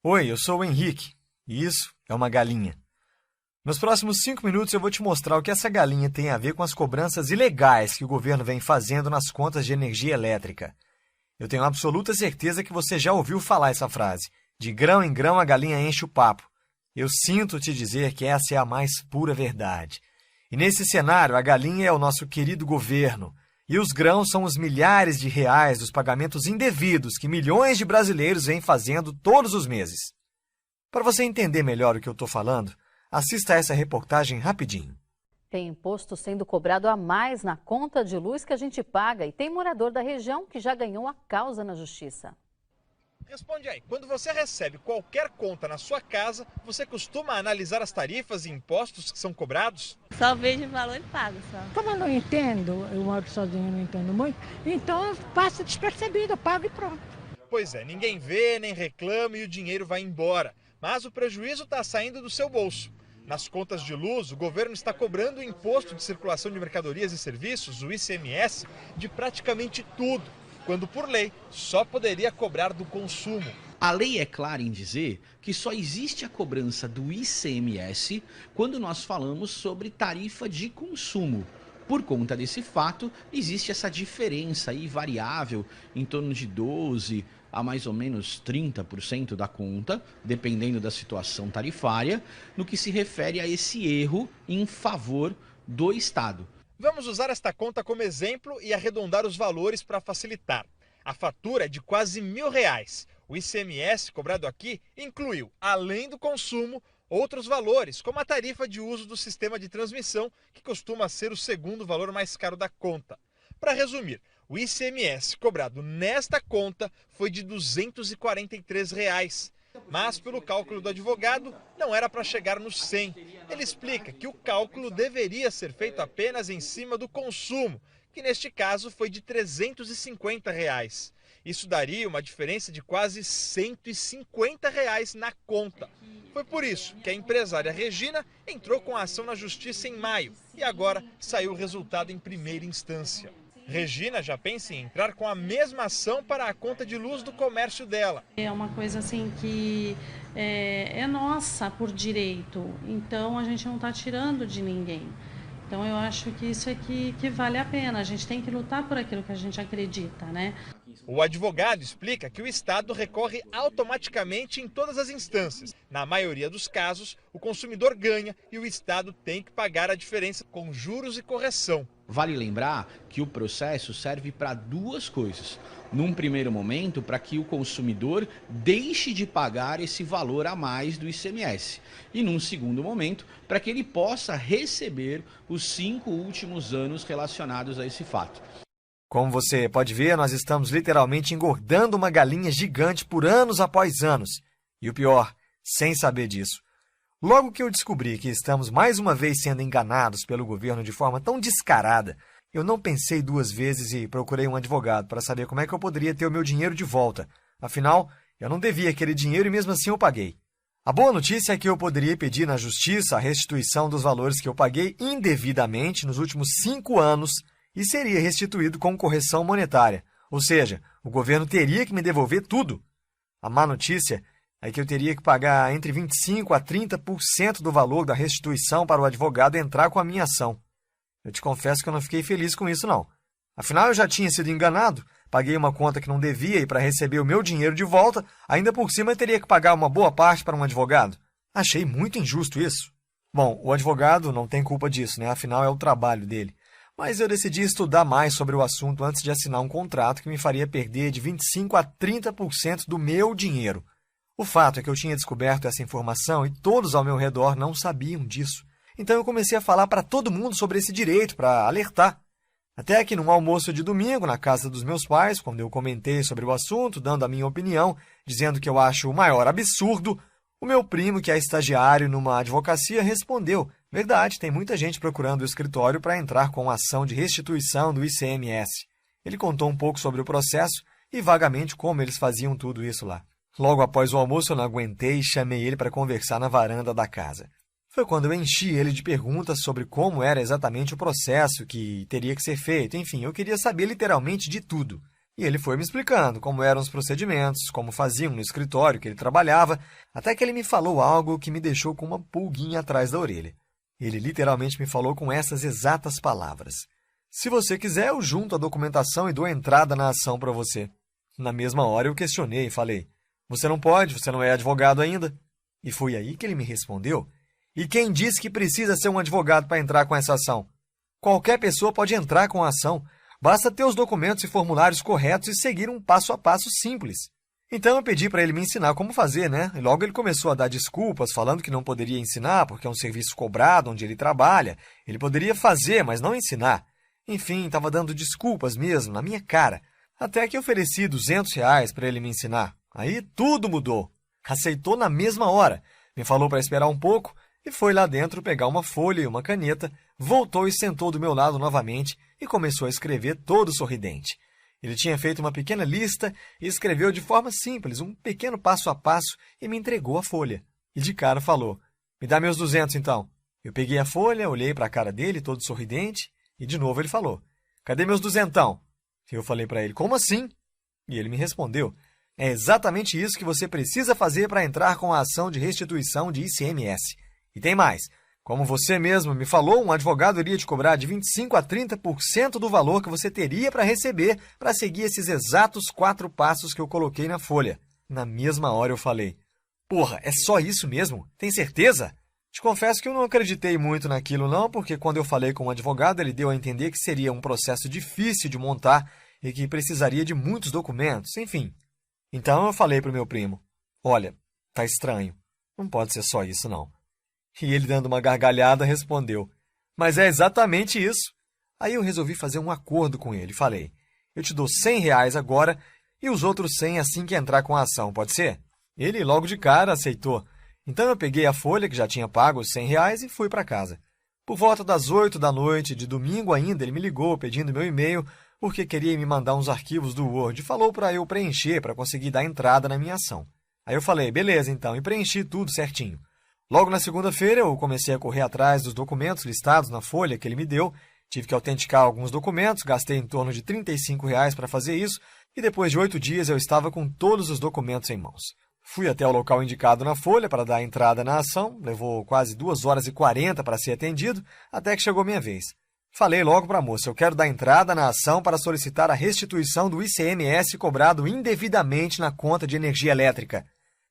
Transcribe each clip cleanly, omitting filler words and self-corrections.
Oi, eu sou o Henrique, e isso é uma galinha. Nos próximos 5 minutos eu vou te mostrar o que essa galinha tem a ver com as cobranças ilegais que o governo vem fazendo nas contas de energia elétrica. Eu tenho absoluta certeza que você já ouviu falar essa frase. De grão em grão a galinha enche o papo. Eu sinto te dizer que essa é a mais pura verdade. E nesse cenário, a galinha é o nosso querido governo. E os grãos são os milhares de reais dos pagamentos indevidos que milhões de brasileiros vêm fazendo todos os meses. Para você entender melhor o que eu estou falando, assista a essa reportagem rapidinho. Tem imposto sendo cobrado a mais na conta de luz que a gente paga e tem morador da região que já ganhou a causa na justiça. Responde aí, quando você recebe qualquer conta na sua casa, você costuma analisar as tarifas e impostos que são cobrados? Só vejo o valor e pago só. Como eu não entendo, eu moro sozinho, não entendo muito, então passa despercebido, eu pago e pronto. Pois é, ninguém vê, nem reclama e o dinheiro vai embora. Mas o prejuízo está saindo do seu bolso. Nas contas de luz, o governo está cobrando o Imposto de Circulação de Mercadorias e Serviços, o ICMS, de praticamente tudo, quando por lei só poderia cobrar do consumo. A lei é clara em dizer que só existe a cobrança do ICMS quando nós falamos sobre tarifa de consumo. Por conta desse fato, existe essa diferença aí variável em torno de 12% a mais ou menos 30% da conta, dependendo da situação tarifária, no que se refere a esse erro em favor do Estado. Vamos usar esta conta como exemplo e arredondar os valores para facilitar. A fatura é de quase R$1.000. O ICMS cobrado aqui incluiu, além do consumo, outros valores, como a tarifa de uso do sistema de transmissão, que costuma ser o segundo valor mais caro da conta. Para resumir, o ICMS cobrado nesta conta foi de R$243. Mas, pelo cálculo do advogado, não era para chegar nos 100. Ele explica que o cálculo deveria ser feito apenas em cima do consumo, que neste caso foi de R$350. Isso daria uma diferença de quase R$150 na conta. Foi por isso que a empresária Regina entrou com a ação na justiça em maio e agora saiu o resultado em primeira instância. Regina já pensa em entrar com a mesma ação para a conta de luz do comércio dela. É uma coisa assim que é nossa por direito, então a gente não está tirando de ninguém. Então eu acho que isso é que vale a pena, a gente tem que lutar por aquilo que a gente acredita, né? O advogado explica que o Estado recorre automaticamente em todas as instâncias. Na maioria dos casos, o consumidor ganha e o Estado tem que pagar a diferença com juros e correção. Vale lembrar que o processo serve para duas coisas. Num primeiro momento, para que o consumidor deixe de pagar esse valor a mais do ICMS. E num segundo momento, para que ele possa receber os 5 últimos anos relacionados a esse fato. Como você pode ver, nós estamos literalmente engordando uma galinha gigante por anos após anos. E o pior, sem saber disso. Logo que eu descobri que estamos mais uma vez sendo enganados pelo governo de forma tão descarada, eu não pensei 2 vezes e procurei um advogado para saber como é que eu poderia ter o meu dinheiro de volta. Afinal, eu não devia aquele dinheiro e mesmo assim eu paguei. A boa notícia é que eu poderia pedir na justiça a restituição dos valores que eu paguei indevidamente nos últimos 5 anos e seria restituído com correção monetária. Ou seja, o governo teria que me devolver tudo. A má notícia é que eu teria que pagar entre 25% a 30% do valor da restituição para o advogado entrar com a minha ação. Eu te confesso que eu não fiquei feliz com isso, não. Afinal, eu já tinha sido enganado, paguei uma conta que não devia e para receber o meu dinheiro de volta, ainda por cima eu teria que pagar uma boa parte para um advogado. Achei muito injusto isso. Bom, o advogado não tem culpa disso, né? Afinal, é o trabalho dele. Mas eu decidi estudar mais sobre o assunto antes de assinar um contrato que me faria perder de 25% a 30% do meu dinheiro. O fato é que eu tinha descoberto essa informação e todos ao meu redor não sabiam disso. Então eu comecei a falar para todo mundo sobre esse direito, para alertar. Até que num almoço de domingo, na casa dos meus pais, quando eu comentei sobre o assunto, dando a minha opinião, dizendo que eu acho o maior absurdo, o meu primo, que é estagiário numa advocacia, respondeu: verdade, tem muita gente procurando o escritório para entrar com ação de restituição do ICMS. Ele contou um pouco sobre o processo e vagamente como eles faziam tudo isso lá. Logo após o almoço eu não aguentei e chamei ele para conversar na varanda da casa. Foi quando eu enchi ele de perguntas sobre como era exatamente o processo que teria que ser feito. Enfim, eu queria saber literalmente de tudo. E ele foi me explicando como eram os procedimentos, como faziam no escritório que ele trabalhava, até que ele me falou algo que me deixou com uma pulguinha atrás da orelha. Ele literalmente me falou com essas exatas palavras: se você quiser, eu junto a documentação e dou entrada na ação para você. Na mesma hora eu questionei e falei: você não pode, você não é advogado ainda. E foi aí que ele me respondeu: e quem disse que precisa ser um advogado para entrar com essa ação? Qualquer pessoa pode entrar com a ação. Basta ter os documentos e formulários corretos e seguir um passo a passo simples. Então eu pedi para ele me ensinar como fazer, né? E logo ele começou a dar desculpas, falando que não poderia ensinar porque é um serviço cobrado onde ele trabalha. Ele poderia fazer, mas não ensinar. Enfim, estava dando desculpas mesmo, na minha cara. Até que ofereci R$200 para ele me ensinar. Aí tudo mudou. Aceitou na mesma hora. Me falou para esperar um pouco e foi lá dentro pegar uma folha e uma caneta, voltou e sentou do meu lado novamente e começou a escrever todo sorridente. Ele tinha feito uma pequena lista e escreveu de forma simples, um pequeno passo a passo, e me entregou a folha. E de cara falou: me dá meus 200 então. Eu peguei a folha, olhei para a cara dele, todo sorridente, e de novo ele falou: cadê meus 200? Eu falei para ele: como assim? E ele me respondeu: é exatamente isso que você precisa fazer para entrar com a ação de restituição de ICMS. E tem mais. Como você mesmo me falou, um advogado iria te cobrar de 25% a 30% do valor que você teria para receber para seguir esses exatos 4 passos que eu coloquei na folha. Na mesma hora eu falei: porra, é só isso mesmo? Tem certeza? Te confesso que eu não acreditei muito naquilo não, porque quando eu falei com o advogado, ele deu a entender que seria um processo difícil de montar e que precisaria de muitos documentos, enfim. Então eu falei para o meu primo: olha, tá estranho, não pode ser só isso não. E ele, dando uma gargalhada, respondeu: mas é exatamente isso. Aí eu resolvi fazer um acordo com ele. Falei: eu te dou R$100 agora e os outros 100 assim que entrar com a ação, pode ser? Ele logo de cara aceitou. Então eu peguei a folha que já tinha pago os R$100 e fui para casa. Por volta das 8 da noite de domingo ainda, ele me ligou pedindo meu e-mail porque queria me mandar uns arquivos do Word e falou para eu preencher para conseguir dar entrada na minha ação. Aí eu falei: beleza então, e preenchi tudo certinho. Logo na segunda-feira, eu comecei a correr atrás dos documentos listados na folha que ele me deu. Tive que autenticar alguns documentos, gastei em torno de R$35 para fazer isso, e depois de 8 dias eu estava com todos os documentos em mãos. Fui até o local indicado na folha para dar entrada na ação, levou quase 2h40 para ser atendido, até que chegou minha vez. Falei logo para a moça: eu quero dar entrada na ação para solicitar a restituição do ICMS cobrado indevidamente na conta de energia elétrica.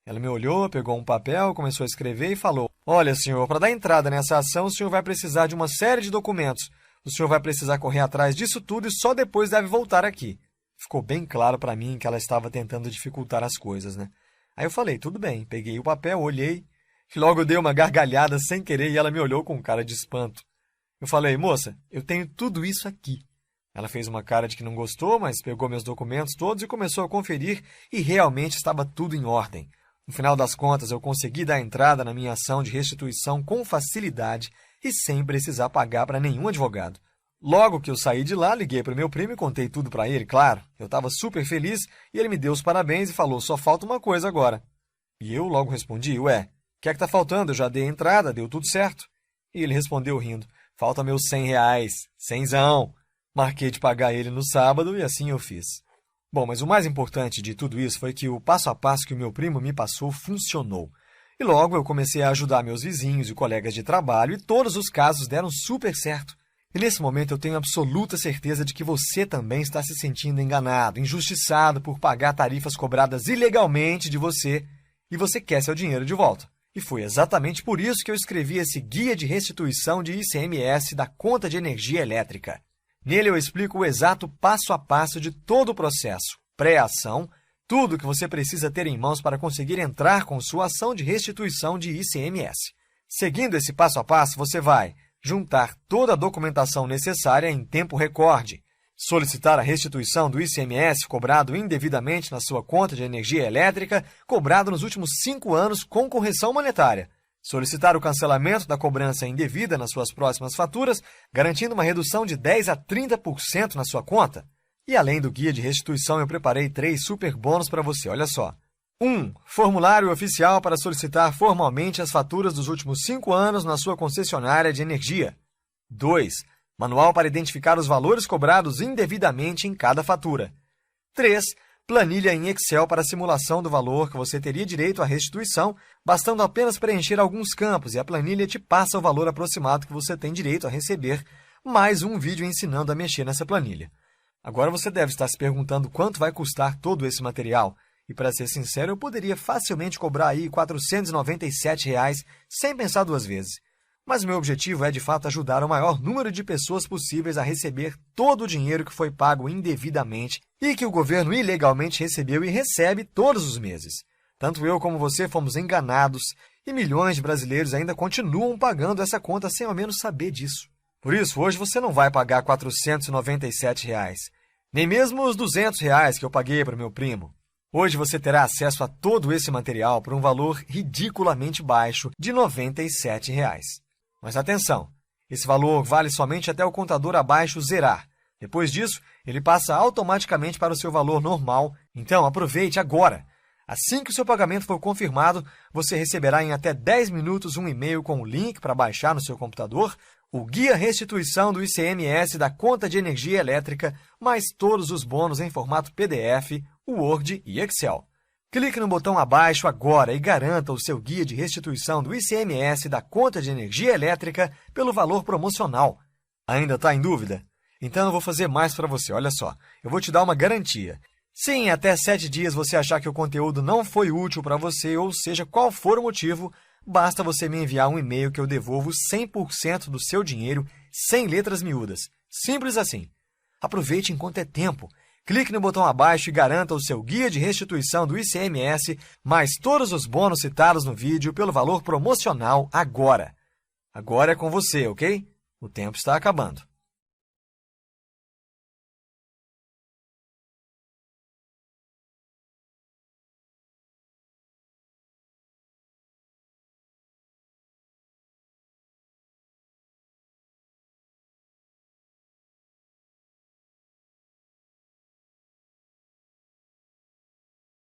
Ela me olhou, pegou um papel, começou a escrever e falou: olha, senhor, para dar entrada nessa ação, o senhor vai precisar de uma série de documentos. O senhor vai precisar correr atrás disso tudo e só depois deve voltar aqui. Ficou bem claro para mim que ela estava tentando dificultar as coisas, né? Aí eu falei: tudo bem. Peguei o papel, olhei, e logo eu dei uma gargalhada sem querer e ela me olhou com cara de espanto. Eu falei: moça, eu tenho tudo isso aqui. Ela fez uma cara de que não gostou, mas pegou meus documentos todos e começou a conferir e realmente estava tudo em ordem. No final das contas, eu consegui dar entrada na minha ação de restituição com facilidade e sem precisar pagar para nenhum advogado. Logo que eu saí de lá, liguei para o meu primo e contei tudo para ele, claro. Eu estava super feliz e ele me deu os parabéns e falou: só falta uma coisa agora. E eu logo respondi: ué, o que é que está faltando? Eu já dei a entrada, deu tudo certo. E ele respondeu rindo: falta meus R$100, cenzão. Marquei de pagar ele no sábado e assim eu fiz. Bom, mas o mais importante de tudo isso foi que o passo a passo que o meu primo me passou funcionou. E logo eu comecei a ajudar meus vizinhos e colegas de trabalho e todos os casos deram super certo. E nesse momento eu tenho absoluta certeza de que você também está se sentindo enganado, injustiçado por pagar tarifas cobradas ilegalmente de você e você quer seu dinheiro de volta. E foi exatamente por isso que eu escrevi esse Guia de Restituição de ICMS da Conta de Energia Elétrica. Nele eu explico o exato passo a passo de todo o processo, pré-ação, tudo que você precisa ter em mãos para conseguir entrar com sua ação de restituição de ICMS. Seguindo esse passo a passo, você vai juntar toda a documentação necessária em tempo recorde, solicitar a restituição do ICMS cobrado indevidamente na sua conta de energia elétrica, cobrado nos últimos 5 anos com correção monetária, solicitar o cancelamento da cobrança indevida nas suas próximas faturas, garantindo uma redução de 10% a 30% na sua conta. E além do guia de restituição, eu preparei 3 super bônus para você, olha só. 1. Formulário oficial para solicitar formalmente as faturas dos últimos 5 anos na sua concessionária de energia. 2. Manual para identificar os valores cobrados indevidamente em cada fatura. 3. Planilha em Excel para a simulação do valor que você teria direito à restituição, bastando apenas preencher alguns campos e a planilha te passa o valor aproximado que você tem direito a receber, mais um vídeo ensinando a mexer nessa planilha. Agora você deve estar se perguntando quanto vai custar todo esse material. E para ser sincero, eu poderia facilmente cobrar aí R$ 497 sem pensar duas vezes. Mas meu objetivo é, de fato, ajudar o maior número de pessoas possíveis a receber todo o dinheiro que foi pago indevidamente e que o governo ilegalmente recebeu e recebe todos os meses. Tanto eu como você fomos enganados e milhões de brasileiros ainda continuam pagando essa conta sem ao menos saber disso. Por isso, hoje você não vai pagar R$ 497, nem mesmo os R$ 200 que eu paguei para o meu primo. Hoje você terá acesso a todo esse material por um valor ridiculamente baixo de R$ 97. Mas atenção, esse valor vale somente até o contador abaixo zerar. Depois disso, ele passa automaticamente para o seu valor normal, então aproveite agora! Assim que o seu pagamento for confirmado, você receberá em até 10 minutos um e-mail com o link para baixar no seu computador o Guia Restituição do ICMS da Conta de Energia Elétrica, mais todos os bônus em formato PDF, Word e Excel. Clique no botão abaixo agora e garanta o seu guia de restituição do ICMS da Conta de Energia Elétrica pelo valor promocional. Ainda está em dúvida? Então eu vou fazer mais para você, olha só. Eu vou te dar uma garantia. Se em até 7 dias você achar que o conteúdo não foi útil para você, ou seja, qual for o motivo, basta você me enviar um e-mail que eu devolvo 100% do seu dinheiro sem letras miúdas. Simples assim. Aproveite enquanto é tempo. Clique no botão abaixo e garanta o seu guia de restituição do ICMS, mais todos os bônus citados no vídeo pelo valor promocional agora. Agora é com você, ok? O tempo está acabando.